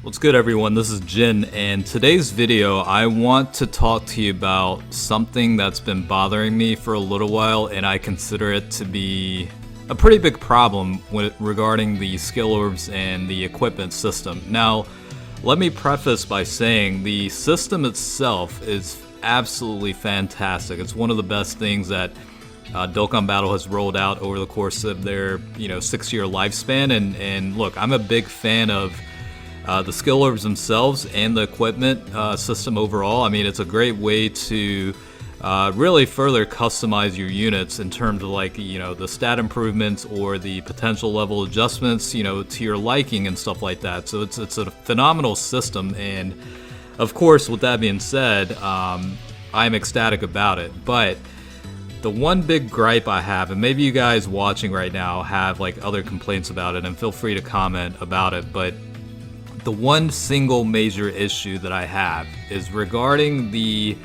What's good, everyone? This is Jin, and today's video I want to talk to you about something that's been bothering me for a little while, and I consider it to be a pretty big problem regarding the skill orbs and the equipment system. Now, let me preface by saying the system itself is absolutely fantastic. It's one of the best things that Dokkan Battle has rolled out over the course of their 6-year lifespan, and look, I'm a big fan of the skill orbs themselves and the equipment system overall. I mean, it's a great way to really further customize your units in terms of the stat improvements or the potential level adjustments, to your liking and stuff like that. So it's a phenomenal system, and of course, with that being said, I'm ecstatic about it. But the one big gripe I have, and maybe you guys watching right now have other complaints about it, and feel free to comment about it, but the one single major issue that I have is regarding the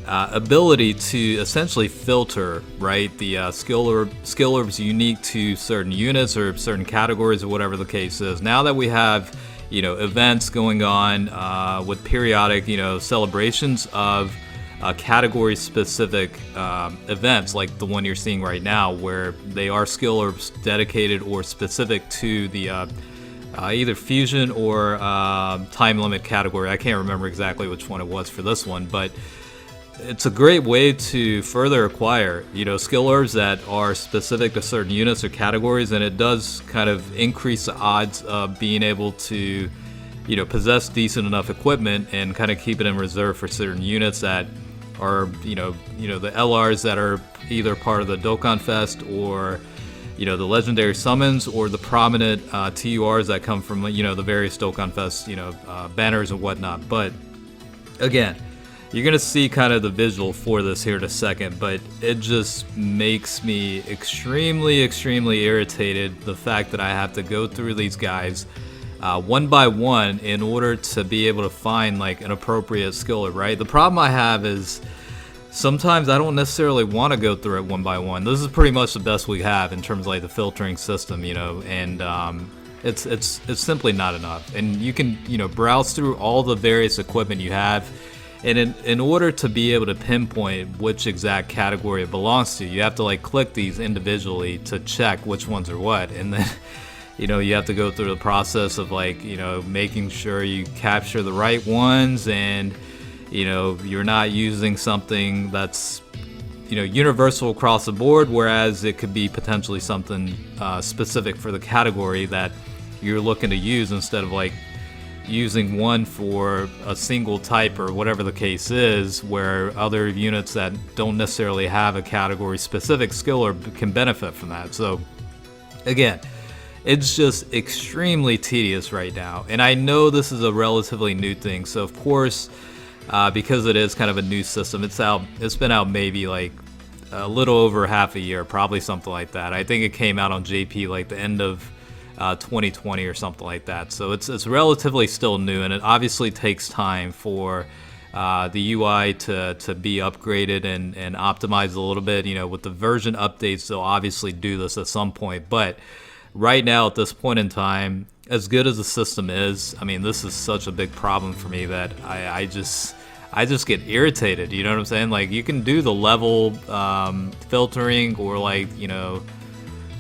ability to essentially filter, right, the skill orbs unique to certain units or certain categories or whatever the case is. Now that we have, events going on with periodic, celebrations of category-specific events like the one you're seeing right now, where they are skill orbs dedicated or specific to the either fusion or time limit category. I can't remember exactly which one it was for this one, but it's a great way to further acquire, skill orbs that are specific to certain units or categories, and it does kind of increase the odds of being able to, possess decent enough equipment and kind of keep it in reserve for certain units that are, the LRs that are either part of the Dokkan Fest or the legendary summons or the prominent TURs that come from the various Dokkan Fest banners and whatnot. But again, you're gonna see kind of the visual for this here in a second, but it just makes me extremely irritated, the fact that I have to go through these guys one by one in order to be able to find an appropriate skill, right? The problem I have is sometimes I don't necessarily want to go through it one by one. This is pretty much the best we have in terms of the filtering system, and it's simply not enough. And you can browse through all the various equipment you have, and in order to be able to pinpoint which exact category it belongs to, you have to click these individually to check which ones are what, and then you have to go through the process of making sure you capture the right ones, and you're not using something that's universal across the board, whereas it could be potentially something specific for the category that you're looking to use, instead of using one for a single type or whatever the case is, where other units that don't necessarily have a category specific skill or can benefit from that. So again, it's just extremely tedious right now, and I know this is a relatively new thing, so of course, because it is kind of a new system, it's been out maybe a little over half a year, probably something like that. I think it came out on JP the end of 2020 or something like that. So it's relatively still new, and it obviously takes time for the UI to be upgraded and optimized a little bit. With the version updates, they'll obviously do this at some point, but right now at this point in time, as good as the system is, I mean, this is such a big problem for me that I just get irritated. You know what I'm saying? You can do the level filtering, or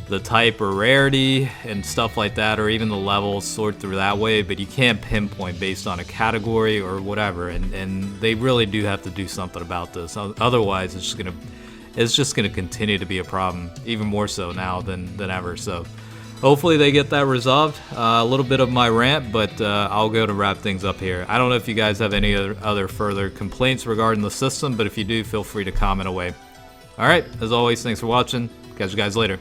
the type or rarity and stuff like that, or even the level sort through that way, but you can't pinpoint based on a category or whatever, and they really do have to do something about this. Otherwise, it's just gonna continue to be a problem, even more so now than ever. So hopefully they get that resolved. A little bit of my rant, but I'll go to wrap things up here. I don't know if you guys have any other further complaints regarding the system, but if you do, feel free to comment away. All right, as always, thanks for watching. Catch you guys later.